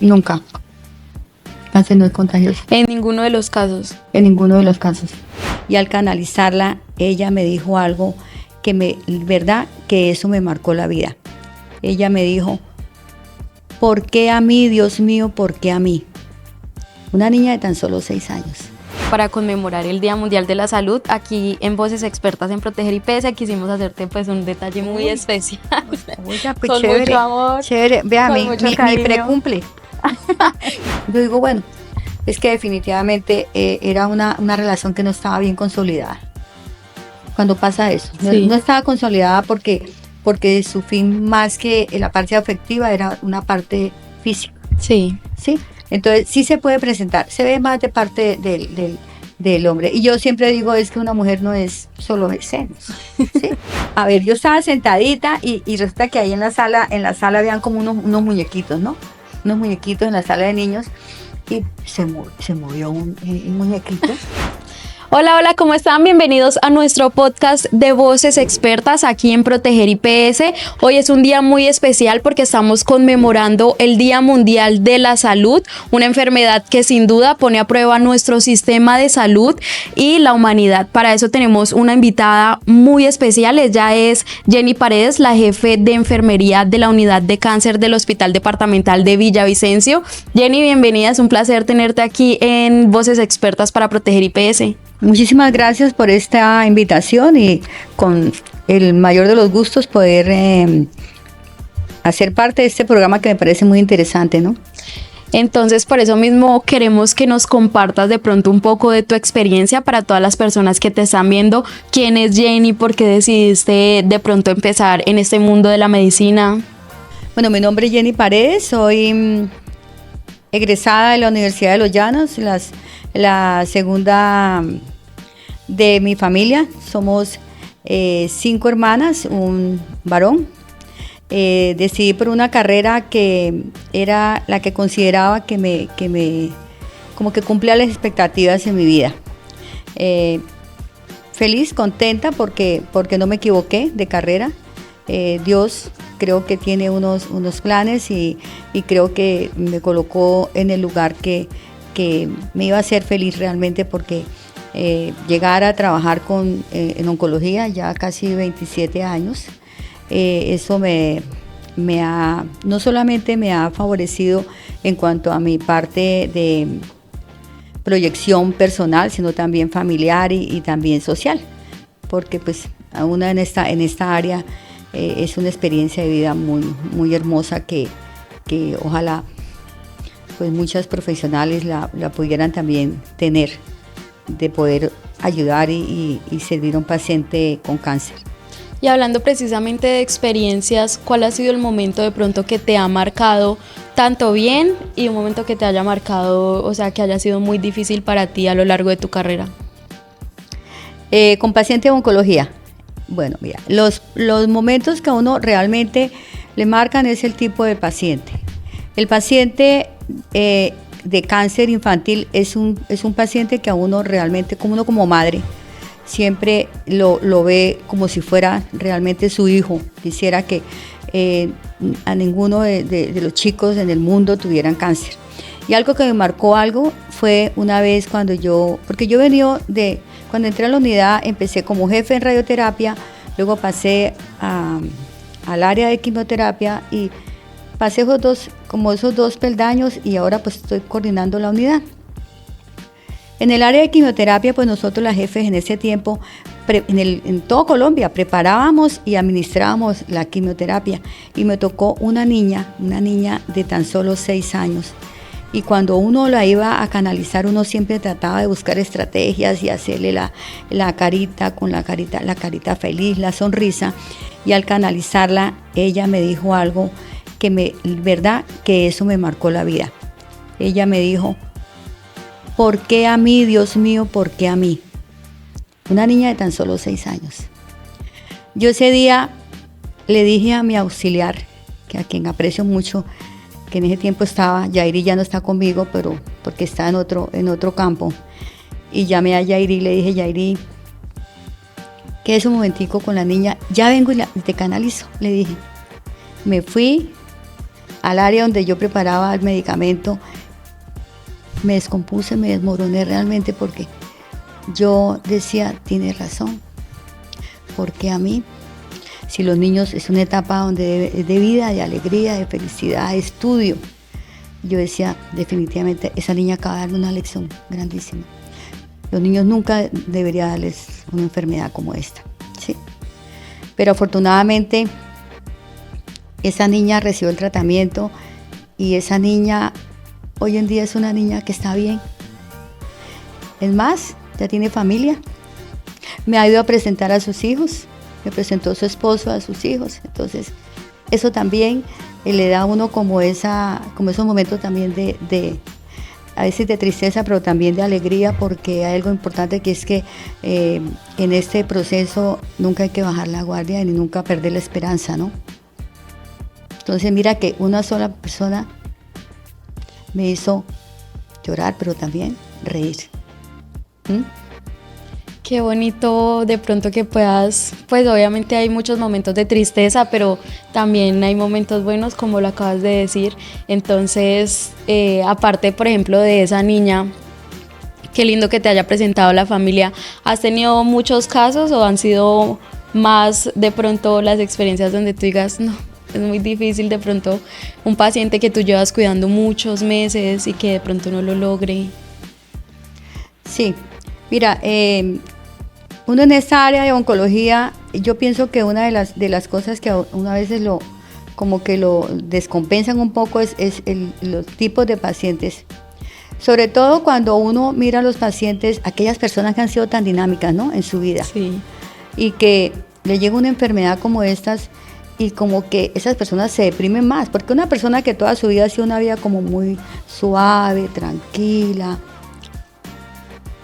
Nunca. Cáncer no es contagioso. En ninguno de los casos. En ninguno de los casos. Y al canalizarla, ella me dijo algo verdad, que eso me marcó la vida. Ella me dijo, ¿por qué a mí, Dios mío, por qué a mí? Una niña de tan solo 6 años. Para conmemorar el Día Mundial de la Salud, aquí en Voces Expertas en Proteger IPS quisimos hacerte pues un detalle muy especial. Oiga, pues con chévere, mucho amor. Chévere, vea, con mi mucho cariño. precumple. Yo digo, bueno, es que definitivamente era una relación que no estaba bien consolidada. Cuando pasa eso, Sí. no estaba consolidada porque su fin más que la parte afectiva era una parte física. Sí. ¿Sí? Entonces sí se puede presentar, se ve más de parte del hombre. Y yo siempre digo es que una mujer no es solo de senos, ¿sí? A ver, yo estaba sentadita y resulta que ahí en la sala habían como unos muñequitos, ¿no? Unos muñequitos en la sala de niños y se movió un muñequito. Hola, hola, ¿cómo están? Bienvenidos a nuestro podcast de Voces Expertas aquí en Proteger IPS. Hoy es un día muy especial porque estamos conmemorando el Día Mundial de la Salud, una enfermedad que sin duda pone a prueba nuestro sistema de salud y la humanidad. Para eso tenemos una invitada muy especial. Ella es Jenny Paredes, la jefe de enfermería de la unidad de cáncer del Hospital Departamental de Villavicencio. Jenny, bienvenida, es un placer tenerte aquí en Voces Expertas para Proteger IPS. Muchísimas gracias por esta invitación y con el mayor de los gustos poder hacer parte de este programa que me parece muy interesante, ¿no? Entonces, por eso mismo queremos que nos compartas de pronto un poco de tu experiencia para todas las personas que te están viendo. ¿Quién es Jenny? ¿Por qué decidiste de pronto empezar en este mundo de la medicina? Bueno, mi nombre es Jenny Paredes, soy egresada de la Universidad de Los Llanos, la segunda de mi familia. Somos 5 hermanas, un varón. Decidí por una carrera que era la que consideraba que como que cumplía las expectativas en mi vida. Feliz, contenta porque no me equivoqué de carrera. Dios creo que tiene unos planes y creo que me colocó en el lugar que me iba a hacer feliz realmente, porque llegar a trabajar en oncología ya casi 27 años, eso no solamente me ha favorecido en cuanto a mi parte de proyección personal, sino también familiar y también social, porque pues aún en esta área es una experiencia de vida muy, muy hermosa que ojalá pues muchas profesionales la pudieran también tener, de poder ayudar y servir a un paciente con cáncer. Y hablando precisamente de experiencias, ¿cuál ha sido el momento de pronto que te ha marcado tanto bien y un momento que te haya marcado, o sea, que haya sido muy difícil para ti a lo largo de tu carrera? Con paciente de oncología. Bueno, mira, los momentos que a uno realmente le marcan es el tipo de paciente. El paciente de cáncer infantil es un paciente que a uno realmente, como uno como madre, siempre lo ve como si fuera realmente su hijo. Quisiera que a ninguno de los chicos en el mundo tuvieran cáncer. Y algo que me marcó fue una vez cuando porque yo venía cuando entré a la unidad, empecé como jefe en radioterapia, luego pasé al área de quimioterapia y pasé esos dos peldaños y ahora pues estoy coordinando la unidad. En el área de quimioterapia, pues nosotros las jefes en ese tiempo, en toda Colombia, preparábamos y administrábamos la quimioterapia y me tocó una niña de tan solo 6 años. Y cuando uno la iba a canalizar, uno siempre trataba de buscar estrategias y hacerle la carita carita feliz, la sonrisa. Y al canalizarla, ella me dijo algo verdad, que eso me marcó la vida. Ella me dijo, ¿por qué a mí, Dios mío, por qué a mí? Una niña de tan solo 6 años. Yo ese día le dije a mi auxiliar, que a quien aprecio mucho, que en ese tiempo Yairi ya no está conmigo, pero porque está en otro campo, y llamé a Yairi y le dije, Yairi, quédese un momentico con la niña, ya vengo y te canalizo, le dije. Me fui, al área donde yo preparaba el medicamento, me descompuse, me desmoroné realmente porque yo decía, tiene razón, porque a mí, si los niños es una etapa donde es de vida, de alegría, de felicidad, de estudio, yo decía, definitivamente, esa niña acaba de darme una lección grandísima. Los niños nunca debería darles una enfermedad como esta, ¿sí? Pero afortunadamente, esa niña recibió el tratamiento y esa niña hoy en día es una niña que está bien. Es más, ya tiene familia. Me ha ido a presentar a sus hijos. Me presentó a su esposo, a sus hijos. Entonces, eso también le da a uno como esos momentos también de a veces de tristeza, pero también de alegría, porque hay algo importante que es que en este proceso nunca hay que bajar la guardia ni nunca perder la esperanza, ¿no? Entonces mira que una sola persona me hizo llorar, pero también reír. Qué bonito de pronto que puedas, pues obviamente hay muchos momentos de tristeza, pero también hay momentos buenos como lo acabas de decir. Entonces, aparte por ejemplo de esa niña, qué lindo que te haya presentado la familia. ¿Has tenido muchos casos o han sido más de pronto las experiencias donde tú digas, no, es muy difícil de pronto un paciente que tú llevas cuidando muchos meses y que de pronto no lo logre? Sí, mira, uno en esta área de oncología, yo pienso que una de las cosas que uno a veces como que lo descompensan un poco es los tipos de pacientes. Sobre todo cuando uno mira a los pacientes, aquellas personas que han sido tan dinámicas, ¿no?, en su vida. Sí. Y que le llega una enfermedad como estas y como que esas personas se deprimen más, porque una persona que toda su vida ha sido una vida como muy suave, tranquila,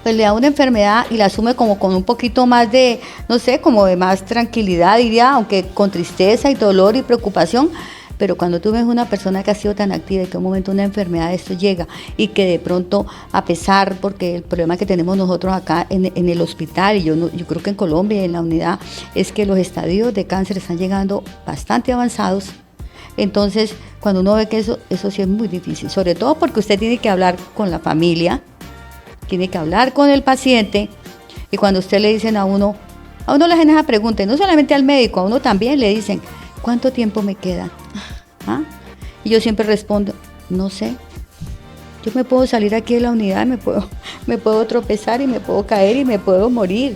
pues le da una enfermedad y la asume como con un poquito más de, no sé, como de más tranquilidad, diría, aunque con tristeza y dolor y preocupación. Pero cuando tú ves una persona que ha sido tan activa y que en un momento una enfermedad de esto llega y que de pronto, a pesar, porque el problema que tenemos nosotros acá en el hospital, y yo creo que en Colombia, en la unidad, es que los estadios de cáncer están llegando bastante avanzados. Entonces, cuando uno ve que eso sí es muy difícil, sobre todo porque usted tiene que hablar con la familia, tiene que hablar con el paciente, y cuando usted le dicen a uno le hacen esa pregunta, y no solamente al médico, a uno también le dicen, ¿cuánto tiempo me queda? ¿Ah? Y yo siempre respondo, no sé. Yo me puedo salir aquí de la unidad, me puedo tropezar y me puedo caer y me puedo morir.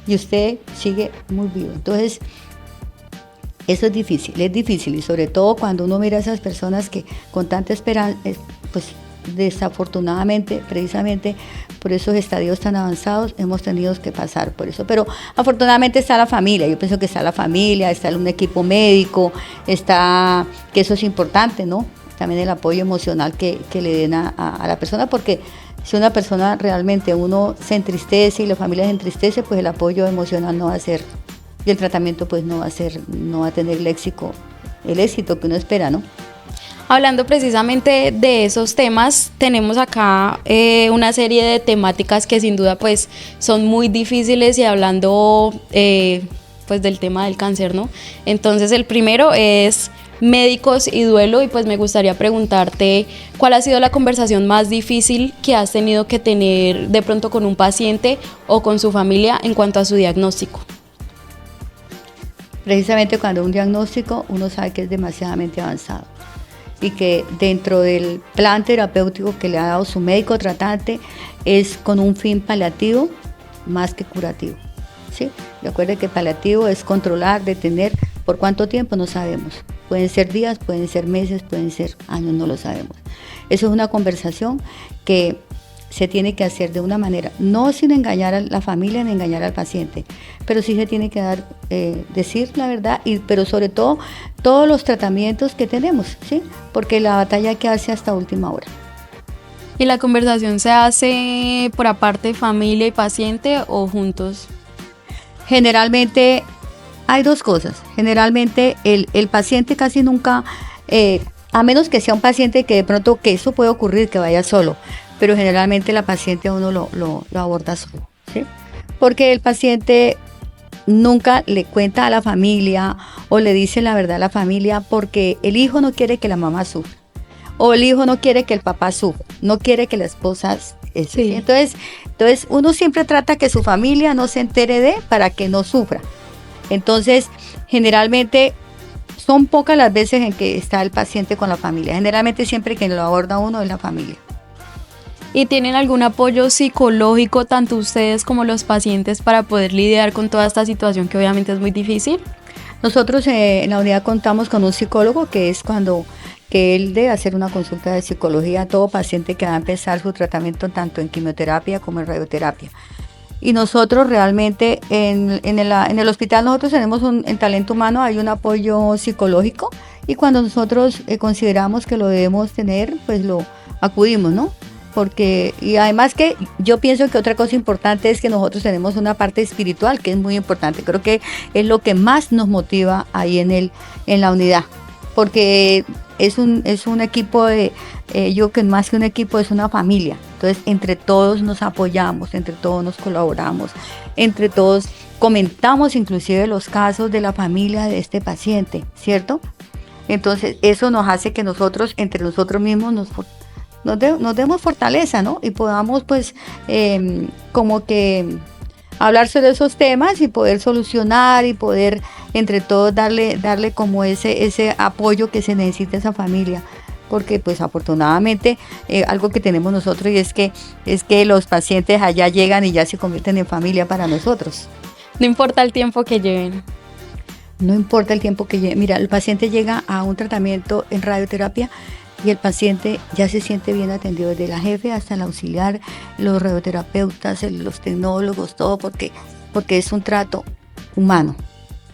Y usted sigue muy vivo. Entonces, eso es difícil, y sobre todo cuando uno mira a esas personas que con tanta esperanza, pues desafortunadamente, precisamente por esos estadios tan avanzados, hemos tenido que pasar por eso. Pero afortunadamente está la familia, yo pienso que está la familia, está un equipo médico, que eso es importante, ¿no? También el apoyo emocional que le den a la persona, porque si una persona realmente uno se entristece y la familia se entristece, pues el apoyo emocional no va a ser, y el tratamiento pues no va a tener el éxito que uno espera, ¿no? Hablando precisamente de esos temas, tenemos acá una serie de temáticas que sin duda pues son muy difíciles, y hablando pues del tema del cáncer, ¿no? Entonces el primero es médicos y duelo, y pues me gustaría preguntarte cuál ha sido la conversación más difícil que has tenido que tener de pronto con un paciente o con su familia en cuanto a su diagnóstico. Precisamente cuando un diagnóstico uno sabe que es demasiadamente avanzado y que dentro del plan terapéutico que le ha dado su médico tratante es con un fin paliativo más que curativo, ¿sí? Recuerde que paliativo es controlar, detener. ¿Por cuánto tiempo? No sabemos. Pueden ser días, pueden ser meses, pueden ser años, no lo sabemos. Eso es una conversación que se tiene que hacer de una manera, no sin engañar a la familia ni engañar al paciente, pero sí se tiene que decir la verdad, pero sobre todo todos los tratamientos que tenemos, ¿sí? Porque la batalla hay que hace hasta última hora. ¿Y la conversación se hace por aparte familia y paciente o juntos? Generalmente hay dos cosas. Generalmente el paciente casi nunca, a menos que sea un paciente que de pronto, que eso puede ocurrir, que vaya solo, pero generalmente la paciente a uno lo aborda solo, ¿sí? Porque el paciente nunca le cuenta a la familia o le dice la verdad a la familia porque el hijo no quiere que la mamá sufra o el hijo no quiere que el papá sufra, no quiere que la esposa... Sí. Entonces uno siempre trata que su familia no se entere para que no sufra. Entonces, generalmente son pocas las veces en que está el paciente con la familia. Generalmente siempre quien lo aborda uno es la familia. ¿Y tienen algún apoyo psicológico, tanto ustedes como los pacientes, para poder lidiar con toda esta situación que obviamente es muy difícil? Nosotros en la unidad contamos con un psicólogo que es que él debe hacer una consulta de psicología a todo paciente que va a empezar su tratamiento tanto en quimioterapia como en radioterapia. Y nosotros realmente en el hospital nosotros tenemos en talento humano, hay un apoyo psicológico y cuando nosotros consideramos que lo debemos tener, pues lo acudimos, ¿no? Y además que yo pienso que otra cosa importante es que nosotros tenemos una parte espiritual que es muy importante. Creo que es lo que más nos motiva ahí en la unidad, porque es un equipo yo que más que un equipo es una familia. Entonces entre todos nos apoyamos, entre todos nos colaboramos, entre todos comentamos inclusive los casos de la familia de este paciente, ¿cierto? Entonces eso nos hace que nosotros entre nosotros mismos nos demos fortaleza, ¿no? Y podamos pues como que hablar sobre esos temas y poder solucionar y poder entre todos darle como ese apoyo que se necesita a esa familia. Porque pues afortunadamente algo que tenemos nosotros y es que los pacientes allá llegan y ya se convierten en familia para nosotros. No importa el tiempo que lleven. No importa el tiempo que lleve. Mira, el paciente llega a un tratamiento en radioterapia y el paciente ya se siente bien atendido desde la jefe hasta el auxiliar, los radioterapeutas, los tecnólogos, todo porque es un trato humano,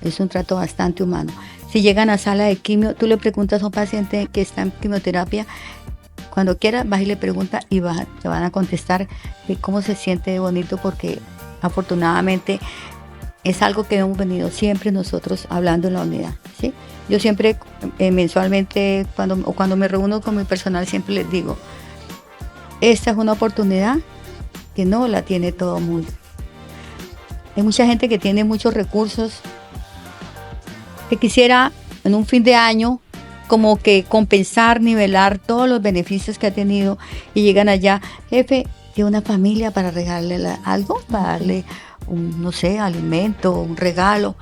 es un trato bastante humano. Si llegan a sala de quimio, tú le preguntas a un paciente que está en quimioterapia, cuando quiera vas y le preguntas y te van a contestar cómo se siente bonito porque afortunadamente es algo que hemos venido siempre nosotros hablando en la unidad, ¿sí? Yo siempre mensualmente cuando me reúno con mi personal siempre les digo, esta es una oportunidad que no la tiene todo el mundo. Hay mucha gente que tiene muchos recursos que quisiera en un fin de año como que compensar, nivelar todos los beneficios que ha tenido y llegan allá, jefe, tiene una familia para regalarle algo, para darle un, no sé, alimento, un regalo,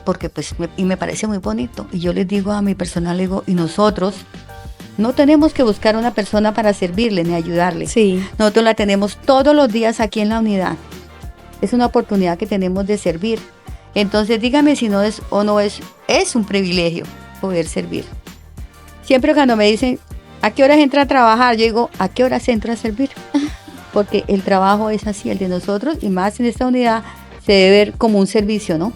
porque pues me parece muy bonito. Y yo les digo a mi personal, y nosotros no tenemos que buscar una persona para servirle ni ayudarle. Sí. Nosotros la tenemos todos los días aquí en la unidad. Es una oportunidad que tenemos de servir. Entonces dígame si no es o no es un privilegio poder servir. Siempre cuando me dicen, ¿a qué horas entra a trabajar? Yo digo, ¿a qué horas entro a servir? Porque el trabajo es así, el de nosotros, y más en esta unidad se debe ver como un servicio, ¿no?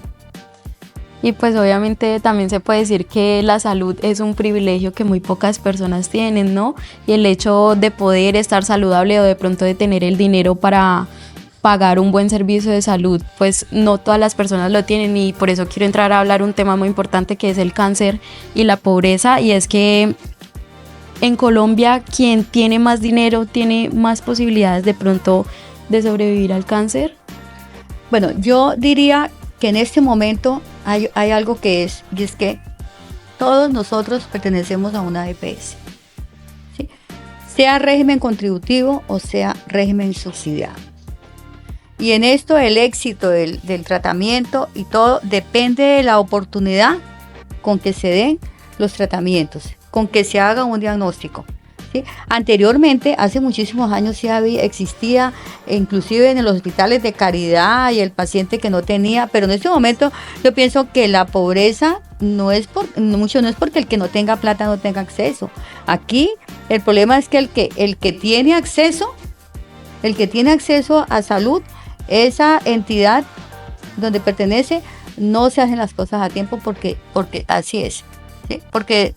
Y pues obviamente también se puede decir que la salud es un privilegio que muy pocas personas tienen, ¿no? Y el hecho de poder estar saludable o de pronto de tener el dinero para pagar un buen servicio de salud, pues no todas las personas lo tienen, y por eso quiero entrar a hablar un tema muy importante que es el cáncer y la pobreza, y es que en Colombia quien tiene más dinero tiene más posibilidades de pronto de sobrevivir al cáncer. Bueno, yo diría que en este momento hay algo y es que todos nosotros pertenecemos a una EPS, ¿sí? Sea régimen contributivo o sea régimen subsidiado. Y en esto el éxito del tratamiento y todo depende de la oportunidad con que se den los tratamientos, con que se haga un diagnóstico, ¿sí? Anteriormente, hace muchísimos años sí existía, inclusive en los hospitales de caridad y el paciente que no tenía, pero en este momento yo pienso que la pobreza no es porque el que no tenga plata no tenga acceso. Aquí el problema es que el que tiene acceso a salud, esa entidad donde pertenece, no se hacen las cosas a tiempo porque así es, ¿sí? Porque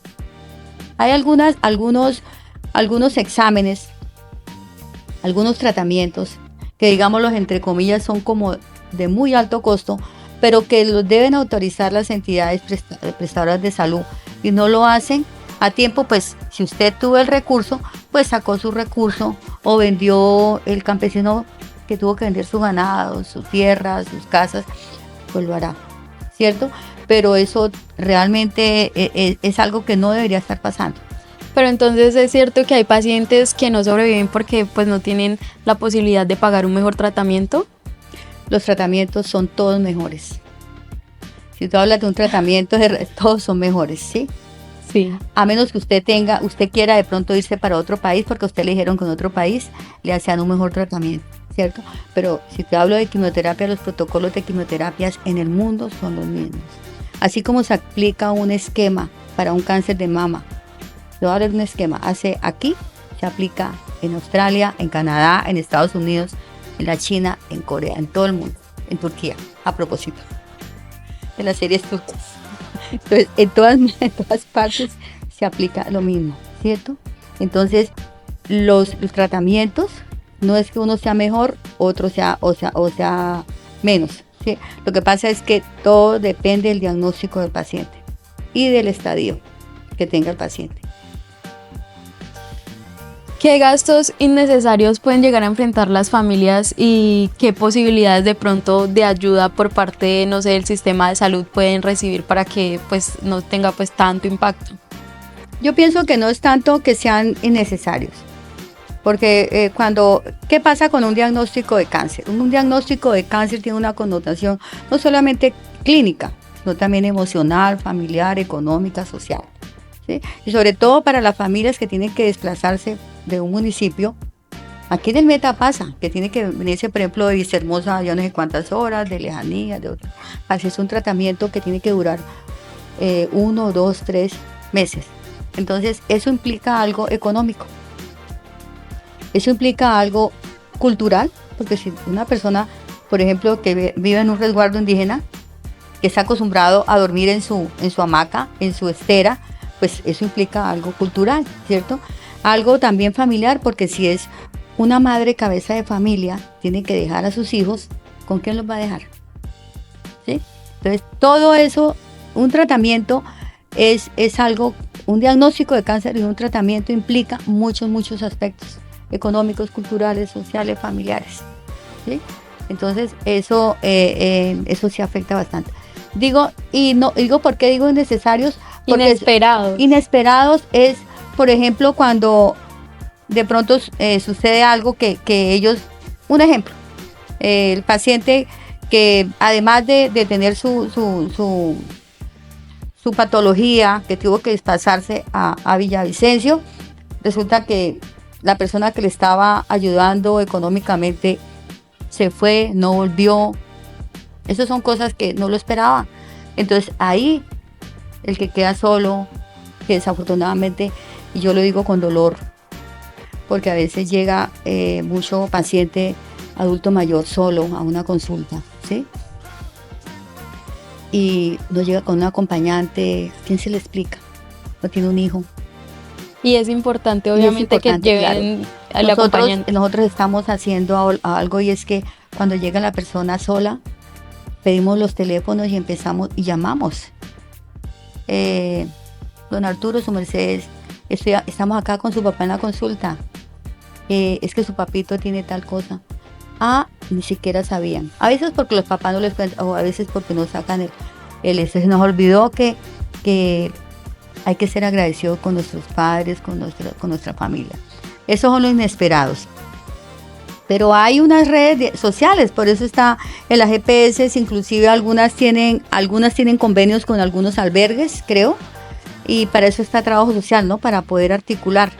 hay algunos exámenes, algunos tratamientos que, digámoslos entre comillas, son como de muy alto costo, pero que los deben autorizar las entidades prestadoras de salud y no lo hacen a tiempo. Pues si usted tuvo el recurso, pues sacó su recurso o vendió, el campesino que tuvo que vender su ganado, sus tierras, sus casas, pues lo hará, ¿cierto? Pero eso realmente es algo que no debería estar pasando. Pero entonces es cierto que hay pacientes que no sobreviven porque pues no tienen la posibilidad de pagar un mejor tratamiento. Los tratamientos son todos mejores. Si tú hablas de un tratamiento, todos son mejores, ¿sí? Sí. A menos que usted quiera de pronto irse para otro país porque a usted le dijeron que en otro país le hacían un mejor tratamiento, ¿cierto? Pero si te hablo de quimioterapia, los protocolos de quimioterapias en el mundo son los mismos. Así como se aplica un esquema para un cáncer de mama, le voy a dar un esquema, aquí se aplica en Australia, en Canadá, en Estados Unidos, en la China, en Corea, en todo el mundo, en Turquía, a propósito de las series turcas. Entonces, en todas partes se aplica lo mismo, ¿cierto? Entonces, los tratamientos no es que uno sea mejor, otro sea menos, ¿sí? Lo que pasa es que todo depende del diagnóstico del paciente y del estadio que tenga el paciente. ¿Qué gastos innecesarios pueden llegar a enfrentar las familias y qué posibilidades de pronto de ayuda por parte, no sé, del sistema de salud pueden recibir para que pues no tenga pues tanto impacto? Yo pienso que no es tanto que sean innecesarios, porque ¿qué pasa con un diagnóstico de cáncer? Un diagnóstico de cáncer tiene una connotación no solamente clínica, sino también emocional, familiar, económica, social, ¿sí? Y sobre todo para las familias que tienen que desplazarse de un municipio. Aquí en el Meta pasa, que tiene que venirse, por ejemplo, de Vistahermosa, ya no sé cuántas horas, de lejanía, de otro. Así es un tratamiento que tiene que durar 1, 2, 3 meses. Entonces, eso implica algo económico. Eso implica algo cultural, porque si una persona, por ejemplo, que vive en un resguardo indígena, que está acostumbrado a dormir en su hamaca, en su estera, pues eso implica algo cultural, ¿cierto? Algo también familiar, porque si es una madre cabeza de familia, tiene que dejar a sus hijos, ¿con quién los va a dejar? ¿Sí? Entonces, todo eso, un tratamiento es algo, un diagnóstico de cáncer y un tratamiento implica muchos aspectos económicos, culturales, sociales, familiares, ¿sí? Entonces, eso sí afecta bastante. Digo ¿por qué digo innecesarios? Porque inesperados es, por ejemplo, cuando de pronto sucede algo que ellos, un ejemplo, el paciente que además de tener su patología, que tuvo que desplazarse a Villavicencio, resulta que la persona que le estaba ayudando económicamente se fue, no volvió. Esas son cosas que no lo esperaba. Entonces ahí el que queda solo, que desafortunadamente, y yo lo digo con dolor, porque a veces llega mucho paciente adulto mayor solo a una consulta, ¿sí? Y no llega con un acompañante, ¿quién se le explica? No tiene un hijo. Y es importante, obviamente, que lleven al acompañante. Nosotros estamos haciendo algo, y es que cuando llega la persona sola, pedimos los teléfonos y llamamos. Don Arturo, su merced, estamos acá con su papá en la consulta. Es que su papito tiene tal cosa. Ni siquiera sabían. A veces porque los papás no les cuentan, o a veces porque no sacan se nos olvidó que hay que ser agradecidos con nuestros padres, con nuestra familia. Esos son los inesperados. Pero hay unas redes sociales, por eso está en las GPS, inclusive algunas tienen convenios con algunos albergues, creo, y para eso está trabajo social, ¿no? Para poder articular.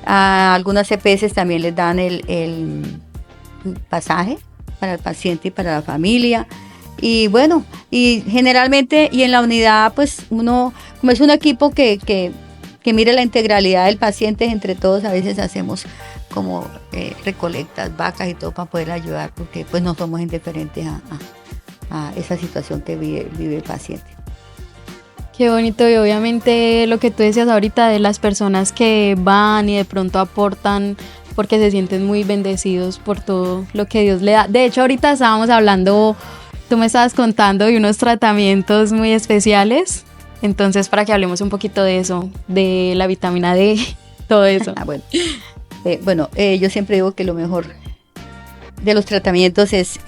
A algunas GPS también les dan el pasaje para el paciente y para la familia. Y bueno, y generalmente, y en la unidad, pues uno, como es un equipo que mire la integralidad del paciente, entre todos a veces hacemos como recolectas, vacas y todo para poder ayudar, porque pues no somos indiferentes a esa situación que vive el paciente. Qué bonito, y obviamente lo que tú decías ahorita de las personas que van y de pronto aportan porque se sienten muy bendecidos por todo lo que Dios le da. De hecho, ahorita estábamos hablando, tú me estabas contando de unos tratamientos muy especiales, entonces para que hablemos un poquito de eso, de la vitamina D, todo eso. Yo siempre digo que lo mejor de los tratamientos es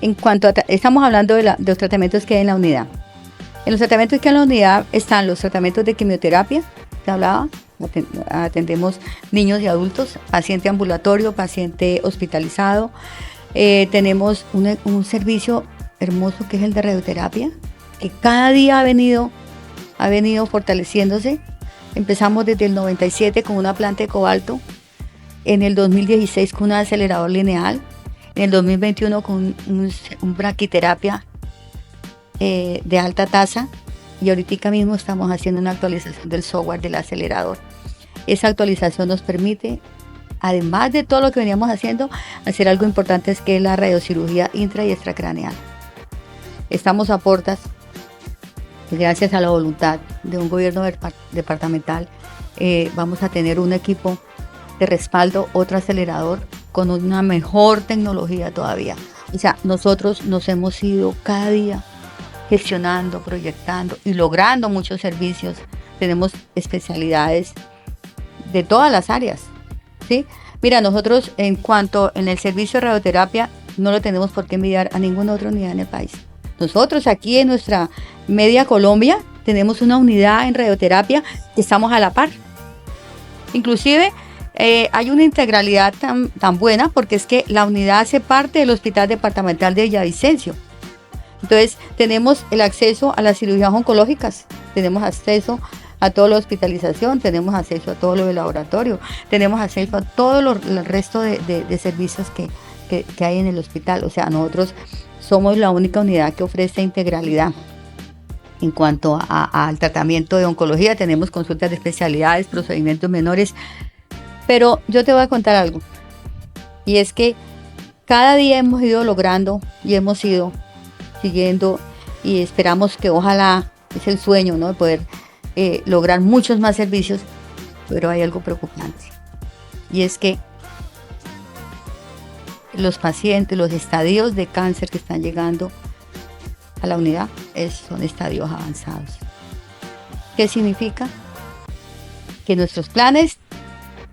en cuanto a, estamos hablando de los tratamientos que hay en la unidad. En los tratamientos que hay en la unidad están los tratamientos de quimioterapia, que hablaba, atendemos niños y adultos, paciente ambulatorio, paciente hospitalizado. Tenemos un servicio hermoso que es el de radioterapia, que cada día ha venido fortaleciéndose. Empezamos desde el 97 con una planta de cobalto, en el 2016 con un acelerador lineal, en el 2021 con un braquiterapia de alta tasa, y ahorita mismo estamos haciendo una actualización del software del acelerador. Esa actualización nos permite, además de todo lo que veníamos haciendo, hacer algo importante, es que es la radiocirugía intra y extracraneal. Estamos a portas, gracias a la voluntad de un gobierno departamental, vamos a tener un equipo de respaldo, otro acelerador con una mejor tecnología todavía. O sea, nosotros nos hemos ido cada día gestionando, proyectando y logrando muchos servicios. Tenemos especialidades de todas las áreas, ¿sí? Mira, nosotros en el servicio de radioterapia no lo tenemos por qué envidiar a ninguna otra unidad en el país. Nosotros aquí en nuestra media Colombia tenemos una unidad en radioterapia que estamos a la par. Inclusive hay una integralidad tan buena, porque es que la unidad hace parte del Hospital Departamental de Villavicencio. Entonces tenemos el acceso a las cirugías oncológicas, tenemos acceso a toda la hospitalización, tenemos acceso a todo lo del laboratorio, tenemos acceso a todo el resto de servicios que hay en el hospital. O sea, nosotros somos la única unidad que ofrece integralidad. En cuanto al tratamiento de oncología, tenemos consultas de especialidades, procedimientos menores. Pero yo te voy a contar algo, y es que cada día hemos ido logrando y hemos ido siguiendo, y esperamos que, ojalá, es el sueño, ¿no?, de poder lograr muchos más servicios. Pero hay algo preocupante, y es que los pacientes, los estadios de cáncer que están llegando a la unidad son estadios avanzados. ¿Qué significa? Que nuestros planes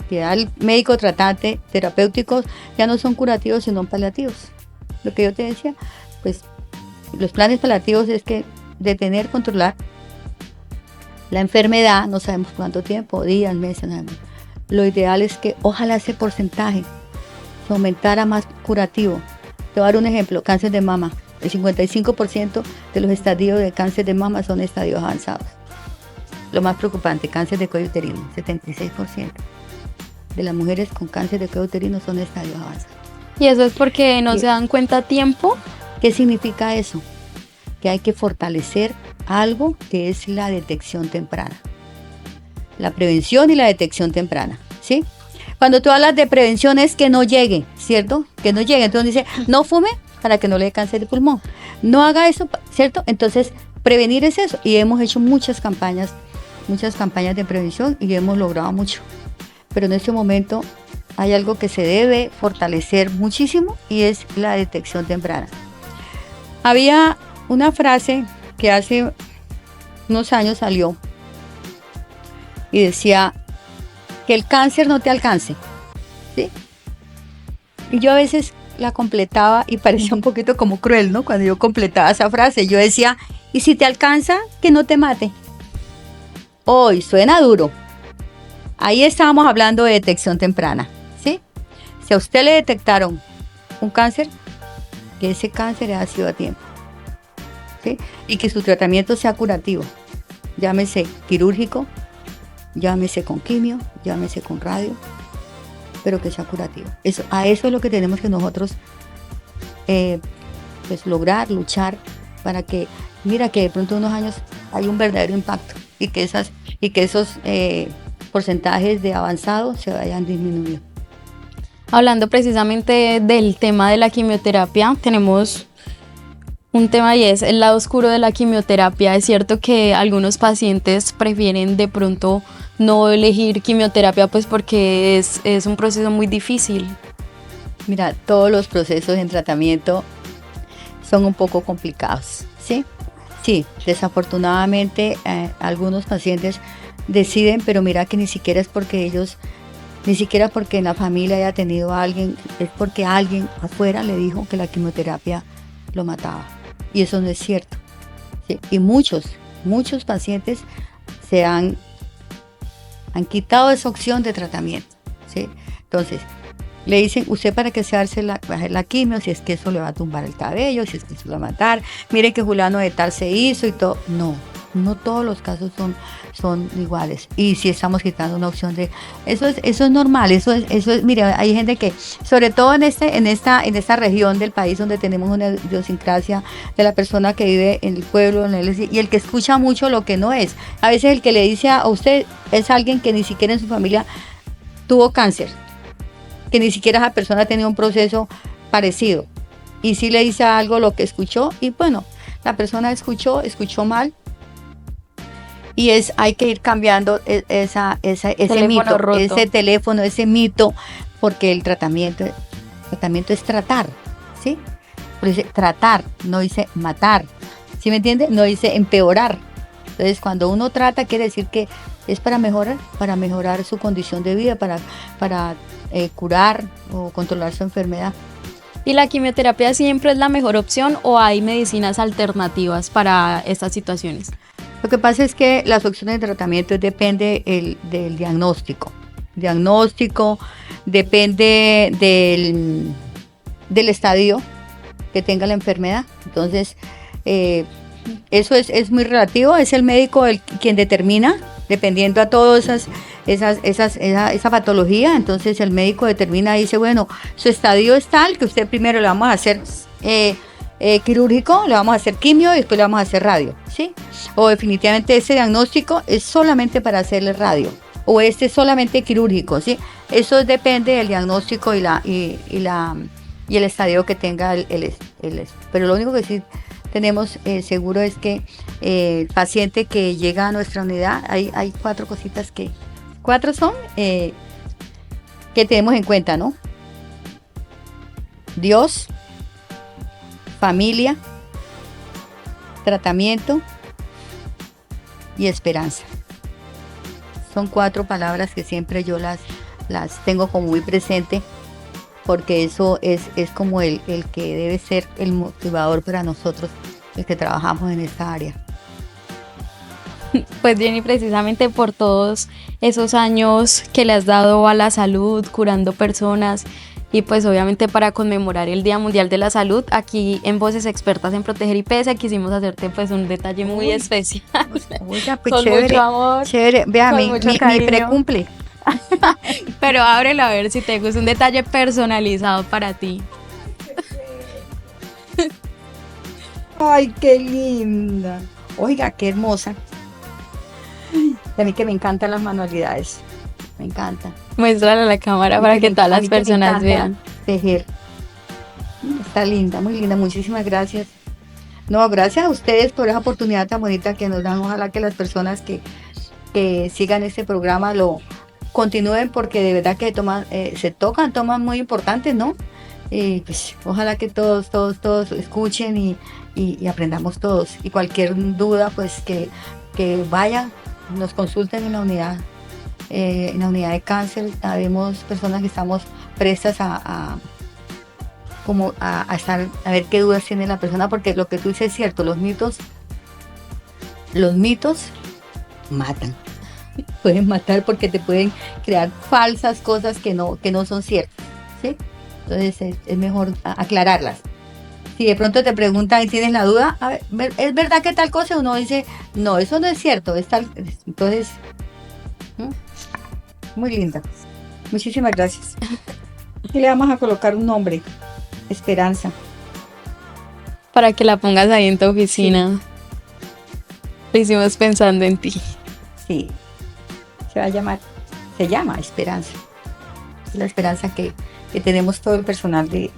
que da el médico tratante terapéuticos ya no son curativos, sino paliativos. Lo que yo te decía, pues los planes paliativos es que detener, controlar la enfermedad, no sabemos cuánto tiempo, días, meses, años. Lo ideal es que ojalá ese porcentaje se aumentara más curativo. Te voy a dar un ejemplo: cáncer de mama. El 55% de los estadios de cáncer de mama son estadios avanzados. Lo más preocupante, cáncer de cuello uterino, 76% de las mujeres con cáncer de cuello uterino son estadios avanzados. ¿Y eso es porque no se dan cuenta a tiempo? ¿Qué significa eso? Que hay que fortalecer algo que es la detección temprana. La prevención y la detección temprana, ¿sí? Cuando tú hablas de prevención es que no llegue, ¿cierto? Que no llegue. Entonces dice, no fume para que no le dé cáncer de pulmón. No haga eso, ¿cierto? Entonces, prevenir es eso. Y hemos hecho muchas campañas de prevención y hemos logrado mucho. Pero en este momento hay algo que se debe fortalecer muchísimo, y es la detección temprana. Había una frase que hace unos años salió y decía que el cáncer no te alcance, ¿sí? Y yo a veces la completaba y parecía un poquito como cruel, ¿no? Cuando yo completaba esa frase, yo decía, y si te alcanza, que no te mate. Hoy suena duro. Ahí estábamos hablando de detección temprana, ¿sí? Si a usted le detectaron un cáncer, que ese cáncer ha sido a tiempo, ¿sí? Y que su tratamiento sea curativo, llámese quirúrgico, llámese con quimio, llámese con radio, pero que sea curativo. A eso es lo que tenemos que nosotros pues lograr, luchar, para que, mira, que de pronto en unos años hay un verdadero impacto, y que esos porcentajes de avanzados se vayan disminuyendo. Hablando precisamente del tema de la quimioterapia, tenemos un tema, y es el lado oscuro de la quimioterapia. Es cierto que algunos pacientes prefieren de pronto no elegir quimioterapia, pues porque es un proceso muy difícil. Mira, todos los procesos en tratamiento son un poco complicados, ¿sí? Sí, desafortunadamente algunos pacientes deciden, pero mira que ni siquiera es porque ellos, ni siquiera porque en la familia haya tenido a alguien, es porque alguien afuera le dijo que la quimioterapia lo mataba. Y eso no es cierto. ¿Sí? Y muchos pacientes se han quitado esa opción de tratamiento. ¿Sí? Entonces, le dicen, usted para que se hace la quimio, si es que eso le va a tumbar el cabello, si es que eso lo va a matar, mire que fulano de tal se hizo y todo. No todos los casos son iguales. Y si estamos quitando una opción de... Eso es normal, eso es, mire, hay gente que, sobre todo en esta región del país donde tenemos una idiosincrasia de la persona que vive en el pueblo, y el que escucha mucho lo que no es. A veces el que le dice a usted es alguien que ni siquiera en su familia tuvo cáncer, que ni siquiera esa persona ha tenido un proceso parecido. Y si le dice algo lo que escuchó, y bueno, la persona escuchó mal, y hay que ir cambiando ese mito, roto. Ese teléfono, ese mito, porque el tratamiento es tratar, ¿sí? Pero dice tratar, no dice matar, ¿sí me entiende? No dice empeorar. Entonces, cuando uno trata, quiere decir que es para mejorar su condición de vida, para curar o controlar su enfermedad. ¿Y la quimioterapia siempre es la mejor opción o hay medicinas alternativas para estas situaciones? Lo que pasa es que las opciones de tratamiento depende del diagnóstico. Depende del estadio que tenga la enfermedad. Entonces, eso es muy relativo. Es el médico quien determina, dependiendo a todas esa patología. Entonces, el médico determina y dice, bueno, su estadio es tal que usted primero le vamos a hacer quirúrgico, le vamos a hacer quimio y después le vamos a hacer radio, ¿sí? O definitivamente ese diagnóstico es solamente para hacerle radio, o este es solamente quirúrgico, ¿sí? Eso depende del diagnóstico y el estadio que tenga pero lo único que sí tenemos seguro es que el paciente que llega a nuestra unidad, hay 4 cositas que tenemos en cuenta, ¿no? Dios, familia, tratamiento y esperanza. Son 4 palabras que siempre yo las tengo como muy presente, porque eso es como el que debe ser el motivador para nosotros, los que trabajamos en esta área. Pues Jenny, precisamente por todos esos años que le has dado a la salud, curando personas, y pues obviamente para conmemorar el Día Mundial de la Salud, aquí en Voces Expertas en Proteger IPS quisimos hacerte pues un detalle muy especial. Oiga, pues con chévere, mucho amor, chévere. Vea, mi precumple. Pero ábrelo a ver si te gusta, un detalle personalizado para ti. Ay, qué linda. Oiga, qué hermosa. A mí que me encantan las manualidades. Me encanta. Muéstrala a la cámara para que todas las personas vean. Tejer. Está linda, muy linda. Muchísimas gracias. No, gracias a ustedes por esa oportunidad tan bonita que nos dan. Ojalá que las personas que sigan este programa lo continúen, porque de verdad que toman muy importantes, ¿no? Y pues ojalá que todos escuchen y aprendamos todos. Y cualquier duda, pues que vayan, nos consulten en la unidad. En la unidad de cáncer habemos personas que estamos prestas a ver qué dudas tiene la persona, porque lo que tú dices es cierto, los mitos matan. Pueden matar porque te pueden crear falsas cosas que no son ciertas, ¿sí? Entonces es mejor aclararlas. Si de pronto te preguntan y tienes la duda, a ver, ¿es verdad que tal cosa? Uno dice, no, eso no es cierto, es tal. Entonces, muy linda. Muchísimas gracias. Aquí le vamos a colocar un nombre, Esperanza. Para que la pongas ahí en tu oficina. Sí. Lo hicimos pensando en ti. Sí. Se llama Esperanza. Es la esperanza que tenemos todo el personal de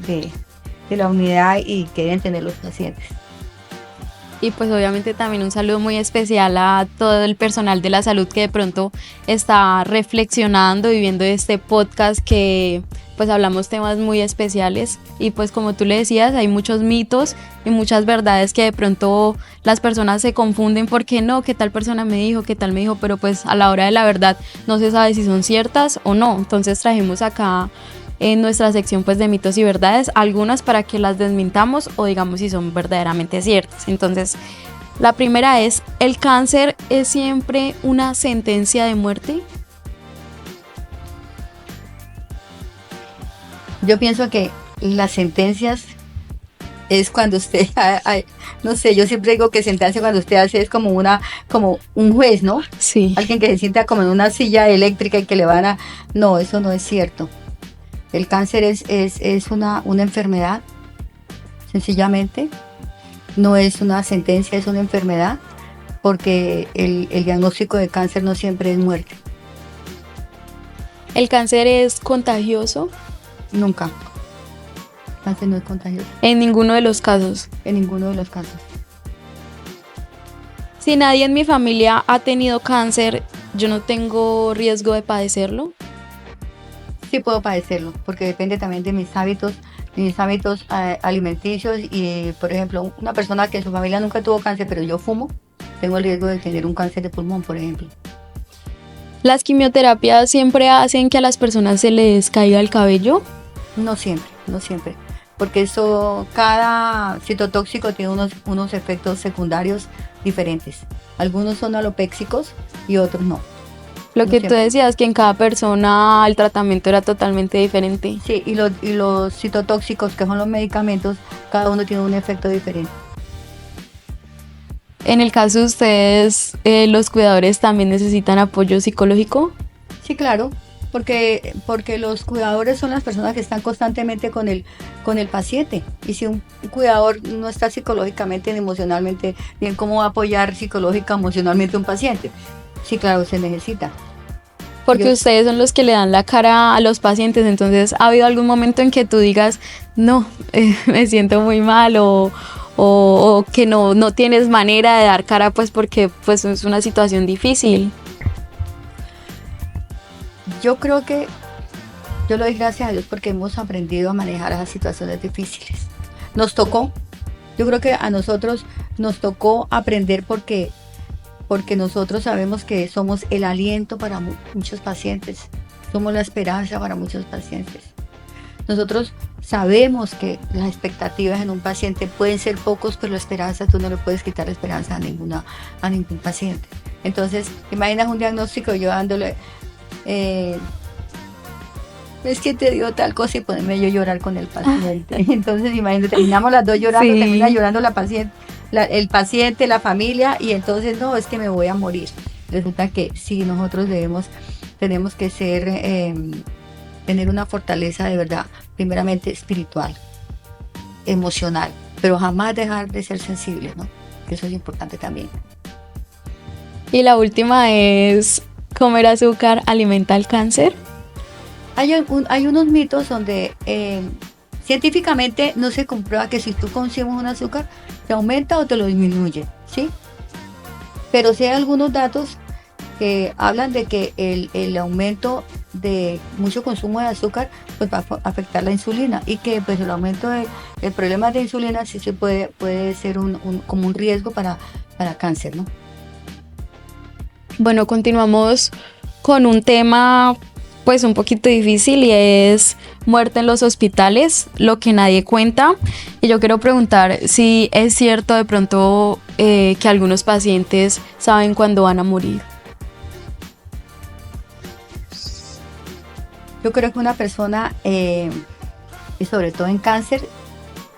la unidad y que deben tener los pacientes. Y pues obviamente también un saludo muy especial a todo el personal de la salud que de pronto está reflexionando y viendo este podcast, que pues hablamos temas muy especiales, y pues como tú le decías, hay muchos mitos y muchas verdades que de pronto las personas se confunden porque no, que tal persona me dijo, que tal me dijo, pero pues a la hora de la verdad no se sabe si son ciertas o no. Entonces trajimos acá en nuestra sección pues de mitos y verdades, algunas para que las desmintamos o digamos si son verdaderamente ciertas. Entonces, la primera es, ¿el cáncer es siempre una sentencia de muerte? Yo pienso que las sentencias es cuando usted, no sé, yo siempre digo que sentencia cuando usted hace es como un juez, ¿no? Sí. Alguien que se sienta como en una silla eléctrica y que le van a... No, eso no es cierto. El cáncer es una enfermedad, sencillamente. No es una sentencia, es una enfermedad, porque el diagnóstico de cáncer no siempre es muerte. ¿El cáncer es contagioso? Nunca. El cáncer no es contagioso. En ninguno de los casos. En ninguno de los casos. Si nadie en mi familia ha tenido cáncer, ¿yo no tengo riesgo de padecerlo? Sí puedo padecerlo, porque depende también de mis hábitos alimenticios y, por ejemplo, una persona que en su familia nunca tuvo cáncer, pero yo fumo, tengo el riesgo de tener un cáncer de pulmón, por ejemplo. ¿Las quimioterapias siempre hacen que a las personas se les caiga el cabello? No siempre, porque cada citotóxico tiene unos efectos secundarios diferentes. Algunos son alopéxicos y otros no. Lo No que siempre. tú decías, que en cada persona el tratamiento era totalmente diferente. Sí, y los citotóxicos, que son los medicamentos, cada uno tiene un efecto diferente. En el caso de ustedes, ¿los cuidadores también necesitan apoyo psicológico? Sí, claro, porque los cuidadores son las personas que están constantemente con el paciente. Y si un cuidador no está psicológicamente ni emocionalmente bien, ¿cómo va a apoyar psicológica emocionalmente a un paciente? Sí, claro, se necesita. Porque ustedes son los que le dan la cara a los pacientes, entonces ¿ha habido algún momento en que tú digas, no, me siento muy mal o que no tienes manera de dar cara pues porque pues es una situación difícil? Yo creo que yo le doy gracias a Dios porque hemos aprendido a manejar esas situaciones difíciles. Nos tocó, yo creo que a nosotros nos tocó aprender porque nosotros sabemos que somos el aliento para muchos pacientes, somos la esperanza para muchos pacientes. Nosotros sabemos que las expectativas en un paciente pueden ser pocos, pero la esperanza, tú no le puedes quitar la esperanza a ningún paciente. Entonces, imaginas un diagnóstico yo dándole, es que te dio tal cosa y ponerme yo a llorar con el paciente. Entonces, imagínate, terminamos las dos llorando, Sí. termina llorando la paciente. El paciente, la familia, y entonces no, es que me voy a morir. Resulta que sí, nosotros tenemos que tener una fortaleza de verdad, primeramente espiritual, emocional, pero jamás dejar de ser sensibles, ¿no? Eso es importante también. Y la última es, ¿comer azúcar alimenta el cáncer? Hay unos mitos donde científicamente no se comprueba que si tú consumes un azúcar te aumenta o te lo disminuye, ¿sí? Pero sí hay algunos datos que hablan de que el aumento de mucho consumo de azúcar pues va a afectar la insulina y que pues el aumento del problema de insulina sí se puede ser como un riesgo para cáncer, ¿no? Bueno, continuamos con un tema pues un poquito difícil y es muerte en los hospitales, lo que nadie cuenta. Y yo quiero preguntar si es cierto de pronto que algunos pacientes saben cuándo van a morir. Yo creo que una persona, y sobre todo en cáncer,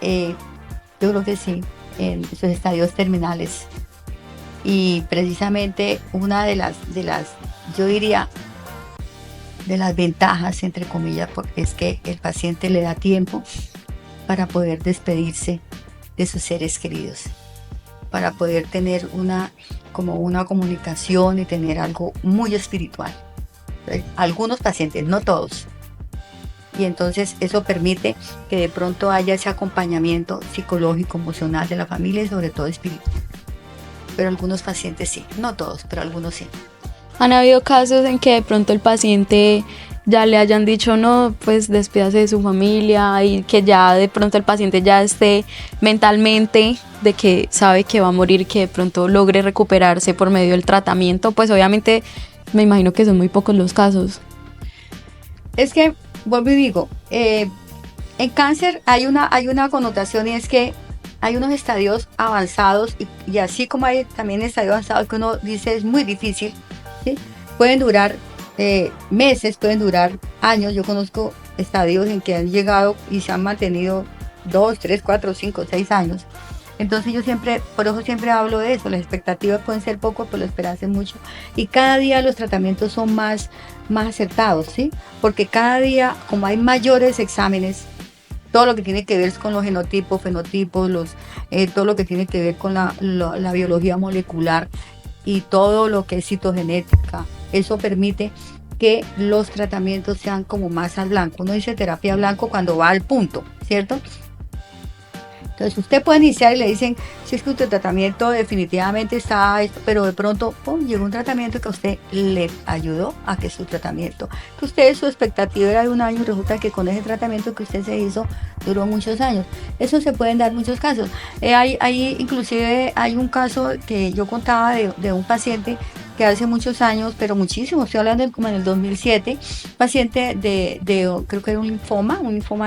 yo creo que sí, en esos estadios terminales. Y precisamente una de las, yo diría, de las ventajas, entre comillas, porque es que el paciente le da tiempo para poder despedirse de sus seres queridos, para poder tener una comunicación y tener algo muy espiritual. Algunos pacientes, no todos. Y entonces eso permite que de pronto haya ese acompañamiento psicológico, emocional de la familia y sobre todo espiritual. Pero algunos pacientes sí, no todos, pero algunos sí. ¿Han habido casos en que de pronto el paciente ya le hayan dicho no, pues despídase de su familia y que ya de pronto el paciente ya esté mentalmente de que sabe que va a morir, que de pronto logre recuperarse por medio del tratamiento? Pues obviamente me imagino que son muy pocos los casos. Es que, vuelvo y digo, En cáncer hay una connotación, y es que hay unos estadios avanzados y así como hay también estadios avanzados que uno dice es muy difícil, ¿sí? Pueden durar meses, pueden durar años. Yo conozco estadios en que han llegado y se han mantenido 2, 3, 4, 5, 6 años. Entonces por eso siempre hablo de eso. Las expectativas pueden ser poco, pero la esperanza es mucho. Y cada día los tratamientos son más acertados, ¿sí? Porque cada día, como hay mayores exámenes, todo lo que tiene que ver con los genotipos, fenotipos, todo lo que tiene que ver con la biología molecular y todo lo que es citogenética, eso permite que los tratamientos sean como más al blanco. Uno dice terapia blanco cuando va al punto, ¿cierto? Entonces usted puede iniciar y le dicen, si es que tu tratamiento definitivamente está, pero de pronto llegó un tratamiento que a usted le ayudó a que su expectativa era de 1 año y resulta que con ese tratamiento que usted se hizo duró muchos años. Eso se pueden dar muchos casos. Inclusive hay un caso que yo contaba de un paciente que hace muchos años, pero muchísimo, estoy hablando como en el 2007, paciente creo que era un linfoma